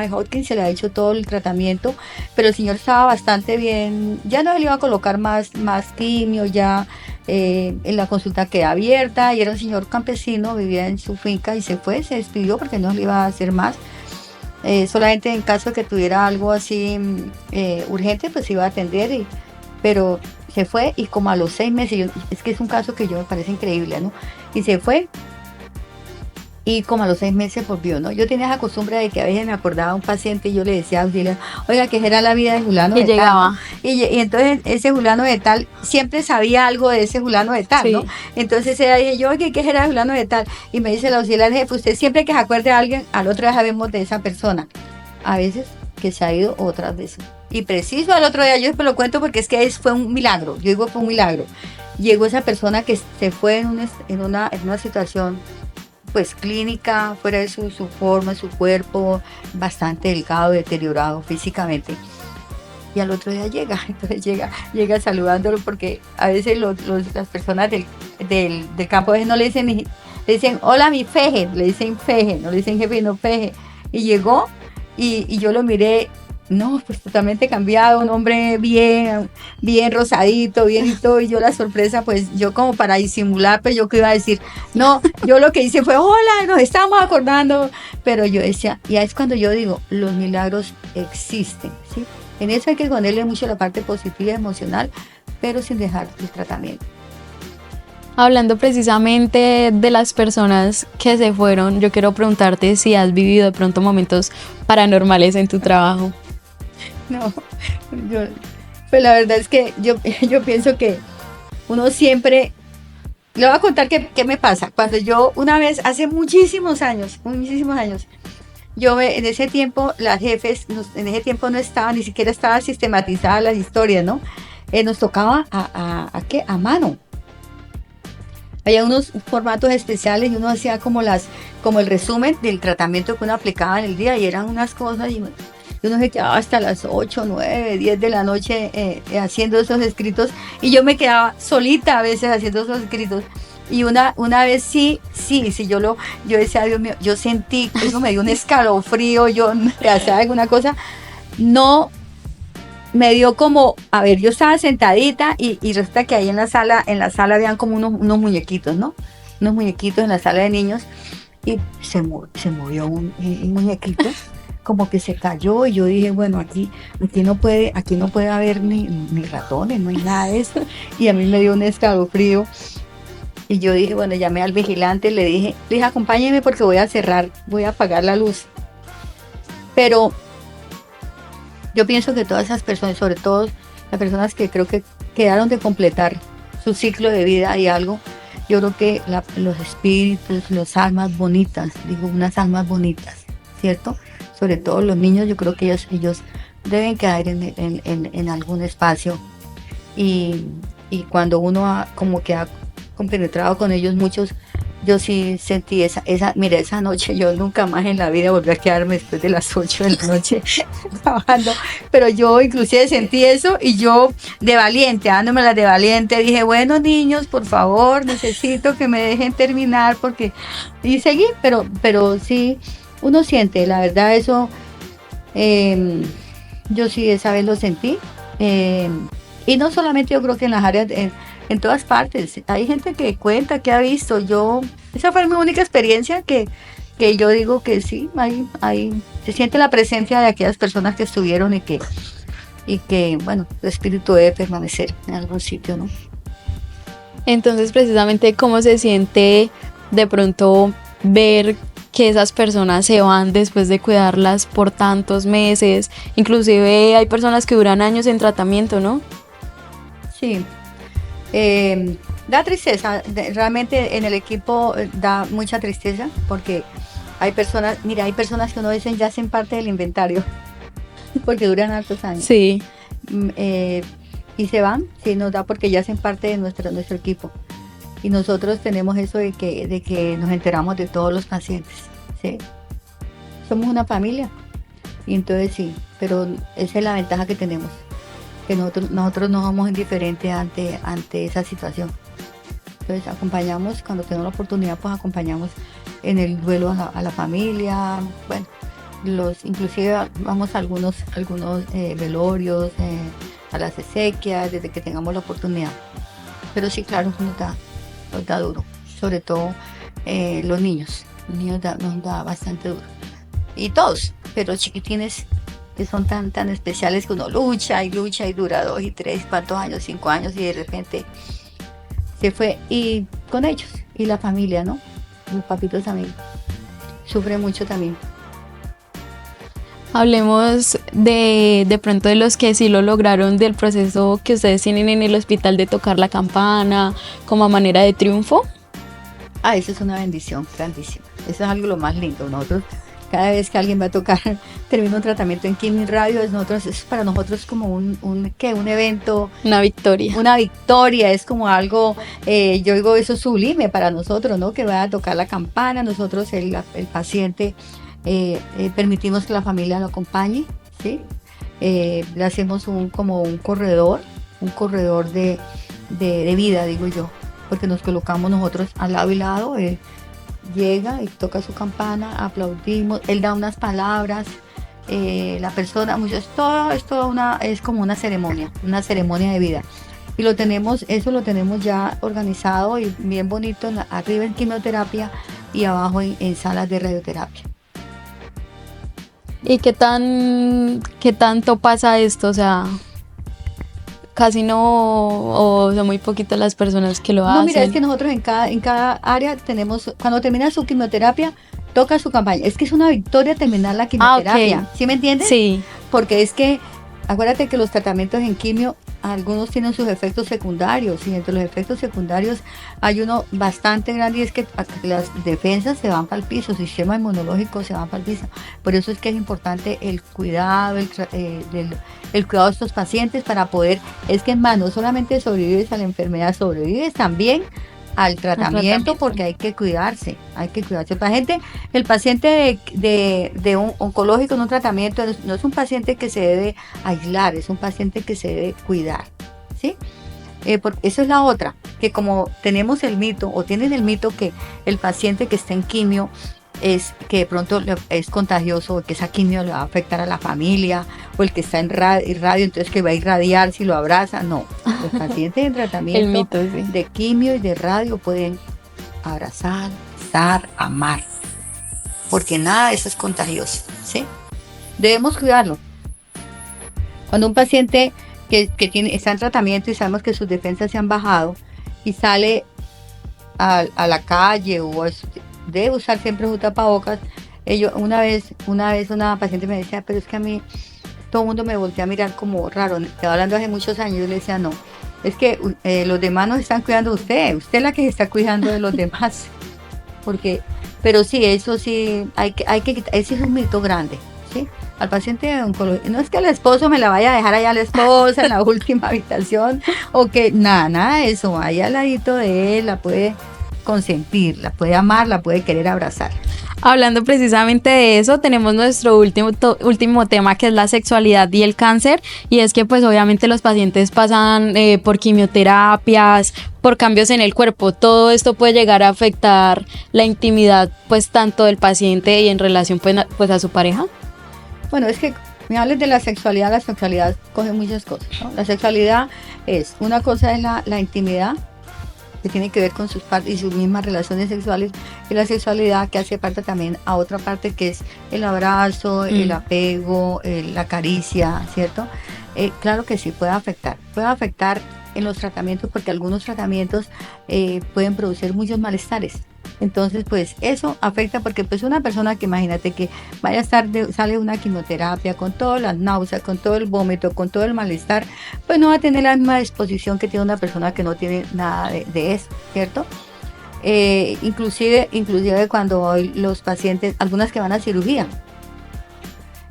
de Hodgkin, se le ha hecho todo el tratamiento, pero el señor estaba bastante bien, ya no le iba a colocar más quimio, ya en la consulta queda abierta, y era un señor campesino, vivía en su finca y se despidió porque no le iba a hacer más. Solamente en caso de que tuviera algo así urgente, pues iba a atender, pero se fue, y como a los 6 meses, es que es un caso que yo me parece increíble, ¿no? Y se fue, y como a los 6 meses volvió, ¿no? Yo tenía esa costumbre de que a veces me acordaba de un paciente y yo le decía a auxiliar, oiga, ¿qué era la vida de fulano de llegaba. tal? Y entonces ese fulano de tal siempre sabía algo de ese fulano de tal, sí, ¿no? Entonces ella dije yo, oye, ¿qué era fulano de tal? Y me dice el auxiliar jefe, usted siempre que se acuerde de alguien, al otro día sabemos de esa persona. A veces que se ha ido, otras veces. Y preciso al otro día, yo después lo cuento porque es que fue un milagro, yo digo fue un milagro. Llegó esa persona que se fue en una situación pues clínica, fuera de su forma, su cuerpo, bastante delgado, deteriorado físicamente. Y al otro día entonces llega saludándolo, porque a veces las personas del campo no le dicen hola mi feje, le dicen feje, no le dicen jefe, no feje. Y llegó y yo lo miré, no, pues totalmente cambiado, un hombre bien rosadito, bien y todo, y yo la sorpresa, pues yo como para disimular, pues yo que iba a decir, no, yo lo que hice fue, hola, nos estamos acordando, pero yo decía, ya es cuando yo digo, los milagros existen, ¿sí? En eso hay que ponerle mucho la parte positiva y emocional, pero sin dejar el tratamiento. Hablando precisamente de las personas que se fueron, yo quiero preguntarte si has vivido de pronto momentos paranormales en tu trabajo. No, pues la verdad es que yo pienso que uno siempre, le voy a contar qué me pasa. Cuando yo una vez, hace muchísimos años, yo en ese tiempo las jefes, en ese tiempo no estaban, ni siquiera estaban sistematizadas las historias, ¿no? Nos tocaba a mano. Había unos formatos especiales y uno hacía como el resumen del tratamiento que uno aplicaba en el día, y eran unas cosas, y uno se quedaba hasta las 8, 9, 10 de la noche haciendo esos escritos, y yo me quedaba solita a veces haciendo esos escritos. Y una vez sí, yo decía, Dios mío, yo sentí, eso me dio un escalofrío, yo hacía alguna cosa, no, me dio como, a ver, yo estaba sentadita y resulta que ahí en la sala habían como unos muñequitos, ¿no? Unos muñequitos en la sala de niños, y se movió un muñequito, como que se cayó, y yo dije, bueno, aquí no puede haber ni ratones, no hay nada de eso, y a mí me dio un escalofrío, y yo dije, bueno, llamé al vigilante, le dije, acompáñeme porque voy a apagar la luz. Pero yo pienso que todas esas personas, sobre todo las personas que creo que quedaron de completar su ciclo de vida y algo, yo creo que los espíritus, las almas bonitas, unas almas bonitas, ¿cierto? Sobre todo los niños, yo creo que ellos deben quedar en algún espacio, y cuando uno ha compenetrado con ellos muchos, yo sí sentí mira, esa noche yo nunca más en la vida volví a quedarme después de las 8 de la noche trabajando, pero yo inclusive sentí eso, y yo de valiente, dándomela de valiente, dije, bueno niños, por favor, necesito que me dejen terminar, y seguí, pero sí, Uno siente, la verdad, eso, yo sí esa vez lo sentí. Y no solamente yo creo que en las áreas, en todas partes. Hay gente que cuenta, que ha visto. Esa fue mi única experiencia que yo digo que sí, se siente la presencia de aquellas personas que estuvieron y que, bueno, el espíritu debe permanecer en algún sitio, ¿no? Entonces, precisamente, ¿cómo se siente de pronto ver que esas personas se van después de cuidarlas por tantos meses? Inclusive hay personas que duran años en tratamiento, ¿no? Sí. Da tristeza, realmente en el equipo da mucha tristeza porque hay personas que uno dicen ya hacen parte del inventario porque duran hartos años. Sí. Y se van, sí, nos da porque ya hacen parte de nuestro equipo. Y nosotros tenemos eso de que nos enteramos de todos los pacientes, ¿sí? Somos una familia. Y entonces sí, pero esa es la ventaja que tenemos, que nosotros no somos indiferentes ante esa situación. Entonces acompañamos, cuando tenemos la oportunidad, pues acompañamos en el duelo a la familia. Bueno, inclusive vamos a algunos velorios, a las exequias, desde que tengamos la oportunidad. Pero sí, claro, nos da duro, sobre todo los niños nos da bastante duro. Y todos, pero chiquitines que son tan especiales que uno lucha y dura 2 y 3, 4 años, 5 años y de repente se fue. Y con ellos, y la familia, ¿no? Los papitos también sufren mucho también. Hablemos de pronto de los que sí lo lograron, del proceso que ustedes tienen en el hospital de tocar la campana como manera de triunfo. Eso es una bendición grandísima. Eso es algo lo más lindo. Nosotros, cada vez que alguien va a tocar, termina un tratamiento en quimio y radio, es para nosotros como un evento. Una victoria. Una victoria, es como algo, yo digo, eso es sublime para nosotros, ¿no? Que vaya a tocar la campana, nosotros, el paciente, permitimos que la familia lo acompañe, ¿sí? Le hacemos como un corredor de vida, digo yo, porque nos colocamos nosotros al lado y lado. Llega y toca su campana, aplaudimos, él da unas palabras, la persona, es como una ceremonia de vida. Y eso lo tenemos ya organizado y bien bonito, arriba en quimioterapia y abajo en salas de radioterapia. ¿Y qué tanto pasa esto? O sea, casi no, o son muy poquitas las personas que lo hacen. No, mira, es que nosotros en cada área tenemos, cuando termina su quimioterapia, toca su campaña. Es que es una victoria terminar la quimioterapia. Okay. ¿Sí me entiendes? Sí. Porque es que, acuérdate que los tratamientos en quimio, algunos tienen sus efectos secundarios, y entre los efectos secundarios hay uno bastante grande, y es que las defensas se van para el piso, el sistema inmunológico se va para el piso. Por eso es que es importante el cuidado, el cuidado de estos pacientes para poder, es que en más, no solamente sobrevives a la enfermedad, sobrevives también al tratamiento, porque hay que cuidarse. El paciente de un oncológico en un tratamiento no es un paciente que se debe aislar, es un paciente que se debe cuidar, ¿sí? Eso es la otra, que como tenemos el mito, o tienen el mito que el paciente que está en quimio es que de pronto es contagioso, o que esa quimio le va a afectar a la familia, o el que está en radio, entonces que va a irradiar si lo abraza. No, los pacientes en tratamiento mito, sí, de quimio y de radio pueden abrazar, besar, amar, porque nada de eso es contagioso, ¿sí? Debemos cuidarlo. Cuando un paciente que está en tratamiento y sabemos que sus defensas se han bajado y sale a la calle debe usar siempre su tapabocas. Una vez una paciente me decía, pero es que a mí todo el mundo me voltea a mirar como raro. Estaba hablando hace muchos años. Yo le decía, no, es que los demás no se están cuidando de usted es la que se está cuidando de los demás. Pero sí, eso sí, hay que quitar. Ese es un mito grande, ¿sí? Al paciente de oncología, no es que el esposo me la vaya a dejar allá a la esposa en la última habitación, o que nada de eso, vaya al ladito de él, la puede consentir, la puede amar, la puede querer abrazar. Hablando precisamente de eso, tenemos nuestro último tema, que es la sexualidad y el cáncer, y es que pues obviamente los pacientes pasan por quimioterapias, por cambios en el cuerpo. Todo esto puede llegar a afectar la intimidad pues tanto del paciente y en relación pues a su pareja. Bueno, es que me hables de la sexualidad coge muchas cosas, ¿no? La sexualidad es, una cosa es la intimidad, que tiene que ver con sus partes y sus mismas relaciones sexuales, y la sexualidad que hace parte también a otra parte, que es el abrazo, el apego, la caricia, ¿cierto? Claro que sí, puede afectar en los tratamientos, porque algunos tratamientos pueden producir muchos malestares. Entonces, pues eso afecta, porque pues una persona que imagínate que vaya a estar, sale de una quimioterapia con todas las náuseas, con todo el vómito, con todo el malestar, pues no va a tener la misma disposición que tiene una persona que no tiene nada de eso, ¿cierto? Inclusive cuando hay los pacientes, algunas que van a cirugía,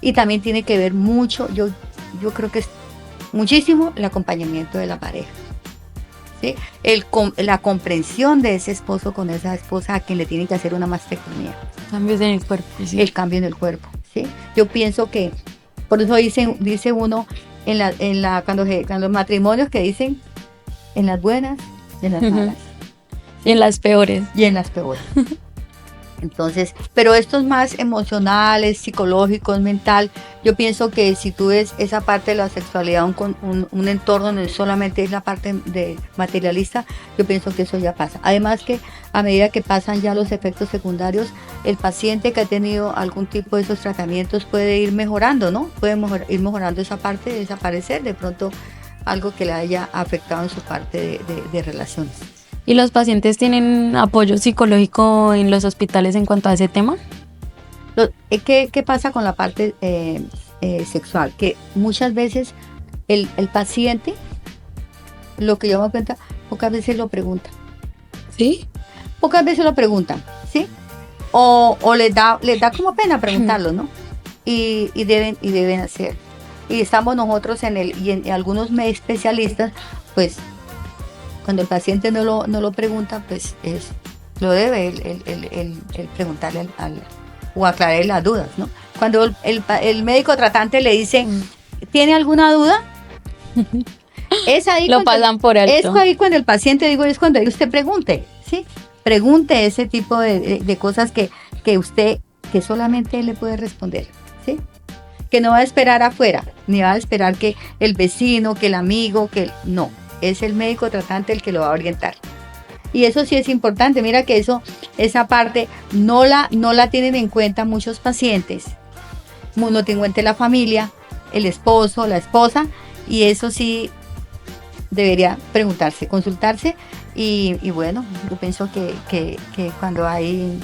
y también tiene que ver mucho, yo creo que es muchísimo el acompañamiento de la pareja. ¿Sí? La comprensión de ese esposo con esa esposa a quien le tienen que hacer una mastectomía. Cambios en el cuerpo. Sí. El cambio en el cuerpo. ¿Sí? Yo pienso que, por eso dice uno, cuando los matrimonios que dicen, en las buenas y en las malas. Y en las peores. Y en las peores. Entonces, pero estos más emocionales, psicológicos, mental, yo pienso que si tú ves esa parte de la sexualidad, un entorno donde solamente es la parte de materialista, yo pienso que eso ya pasa. Además que a medida que pasan ya los efectos secundarios, el paciente que ha tenido algún tipo de esos tratamientos puede ir mejorando, ¿no? Puede ir mejorando esa parte, desaparecer de pronto algo que le haya afectado en su parte de relaciones. ¿Y los pacientes tienen apoyo psicológico en los hospitales en cuanto a ese tema? ¿Qué pasa con la parte sexual? Que muchas veces el paciente, lo que yo me doy cuenta, pocas veces lo pregunta. ¿Sí? Pocas veces lo preguntan, ¿sí? O les da como pena preguntarlo, ¿no? Y deben hacer. Y estamos nosotros y en algunos especialistas, pues, cuando el paciente no lo pregunta, pues lo debe el preguntarle o aclararle las dudas, ¿no? Cuando el médico tratante le dice, ¿tiene alguna duda? Es ahí lo pasan por alto. Es ahí cuando el paciente, es cuando usted pregunte, ¿sí? Pregunte ese tipo de cosas que solamente él le puede responder, ¿sí? Que no va a esperar afuera, ni va a esperar que el vecino, que el amigo, no. Es el médico tratante el que lo va a orientar. Y eso sí es importante. Mira que esa parte no la tienen en cuenta muchos pacientes. No tienen en cuenta la familia, el esposo, la esposa, y eso sí debería preguntarse, consultarse. Y bueno, yo pienso que cuando hay,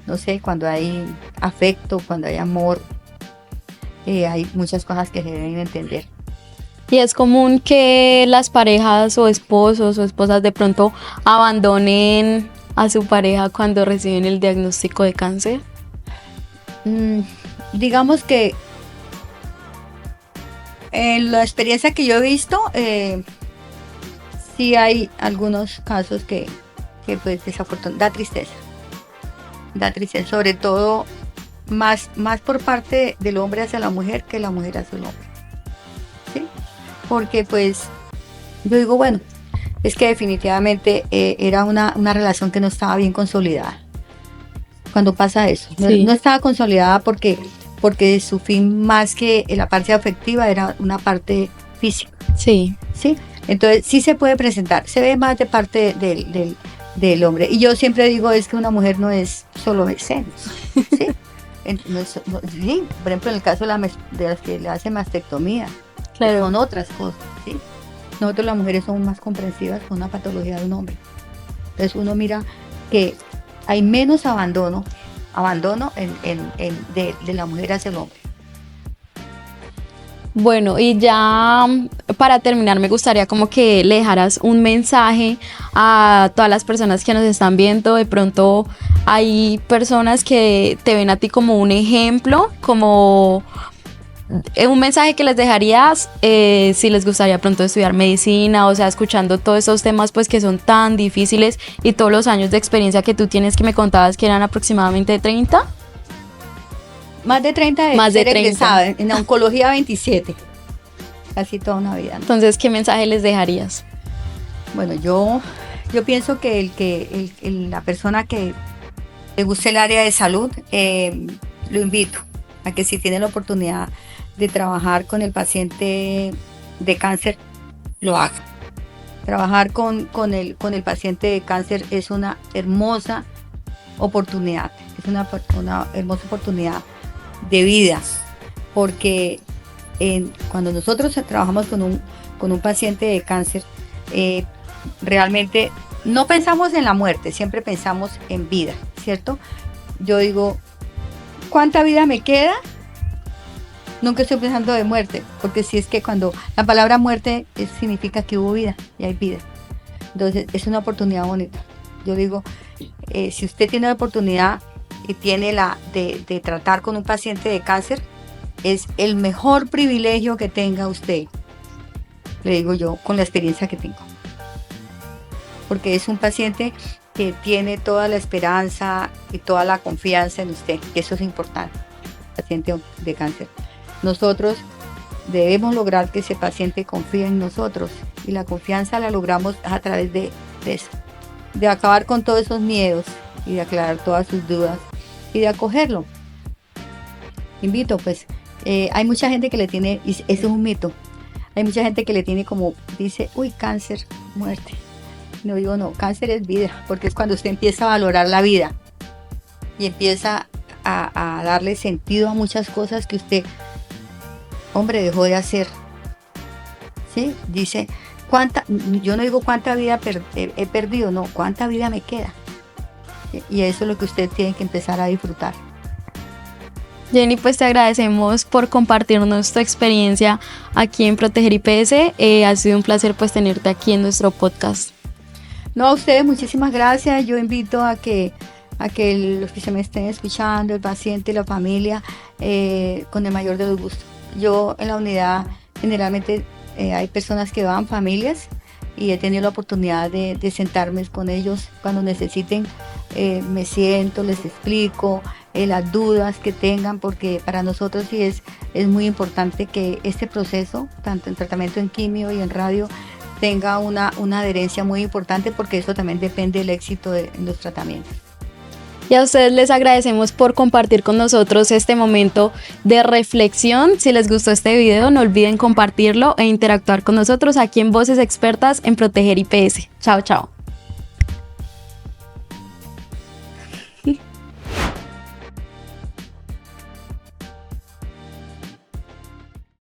no sé, cuando hay afecto, cuando hay amor, hay muchas cosas que se deben entender. Y es común que las parejas o esposos o esposas de pronto abandonen a su pareja cuando reciben el diagnóstico de cáncer. Digamos que en la experiencia que yo he visto, sí hay algunos casos que pues desafortunadamente da tristeza, sobre todo más por parte del hombre hacia la mujer que la mujer hacia el hombre. ¿Sí? Porque pues yo digo, bueno, es que definitivamente era una relación que no estaba bien consolidada. Cuando pasa eso, no estaba consolidada porque su fin más que la parte afectiva era una parte física. Sí. ¿Sí? Entonces sí se puede presentar, se ve más de parte del hombre. Y yo siempre digo es que una mujer no es solo senos, ¿sí? Sí, por ejemplo, en el caso de las que le hacen mastectomía, claro, son otras cosas, ¿sí? Nosotros las mujeres somos más comprensivas con una patología de un hombre. Entonces uno mira que hay menos abandono de la mujer hacia el hombre. Bueno, y ya para terminar me gustaría como que le dejaras un mensaje a todas las personas que nos están viendo. De pronto hay personas que te ven a ti como un ejemplo, como un mensaje que les dejarías si les gustaría pronto estudiar medicina, o sea, escuchando todos esos temas pues que son tan difíciles y todos los años de experiencia que tú tienes, que me contabas que eran aproximadamente 30. Más de 30 de Más de ser 30. egresada, en oncología 27. Casi toda una vida, ¿no? Entonces, ¿qué mensaje les dejarías? Bueno, yo pienso que la persona que le guste el área de salud, lo invito a que si tiene la oportunidad de trabajar con el paciente de cáncer, lo haga. Trabajar con el paciente de cáncer es una hermosa oportunidad, es una hermosa oportunidad de vida, porque cuando nosotros trabajamos con un paciente de cáncer, realmente no pensamos en la muerte, siempre pensamos en vida, ¿cierto? Yo digo, ¿cuánta vida me queda? Nunca estoy pensando de muerte, porque si es que cuando la palabra muerte significa que hubo vida y hay vida. Entonces es una oportunidad bonita. Yo digo, si usted tiene la oportunidad y tiene de tratar con un paciente de cáncer, es el mejor privilegio que tenga usted, le digo yo, con la experiencia que tengo. Porque es un paciente que tiene toda la esperanza y toda la confianza en usted, y eso es importante, paciente de cáncer. Nosotros debemos lograr que ese paciente confíe en nosotros, y la confianza la logramos a través de eso, de acabar con todos esos miedos y de aclarar todas sus dudas y de acogerlo. Invito, pues, hay mucha gente que le tiene, y eso es un mito, hay mucha gente que le tiene como, dice, uy, cáncer, muerte. No digo, no, cáncer es vida, porque es cuando usted empieza a valorar la vida y empieza a darle sentido a muchas cosas que usted, hombre, dejó de hacer. ¿Sí? Dice, yo no digo cuánta vida he perdido, no, cuánta vida me queda. Y eso es lo que usted tiene que empezar a disfrutar. Jenny, pues te agradecemos por compartirnos tu experiencia aquí en Proteger IPS. Ha sido un placer pues tenerte aquí en nuestro podcast. No, a ustedes muchísimas gracias. Yo invito a que los que se me estén escuchando, el paciente, la familia, con el mayor de los gustos. Yo en la unidad generalmente hay personas que van, familias, y he tenido la oportunidad de sentarme con ellos cuando necesiten. Me siento, les explico las dudas que tengan, porque para nosotros sí es muy importante que este proceso, tanto en tratamiento en quimio y en radio, tenga una adherencia muy importante, porque eso también depende del éxito de los tratamientos. Y a ustedes les agradecemos por compartir con nosotros este momento de reflexión. Si les gustó este video, no olviden compartirlo e interactuar con nosotros aquí en Voces Expertas en Proteger IPS. Chao, chao.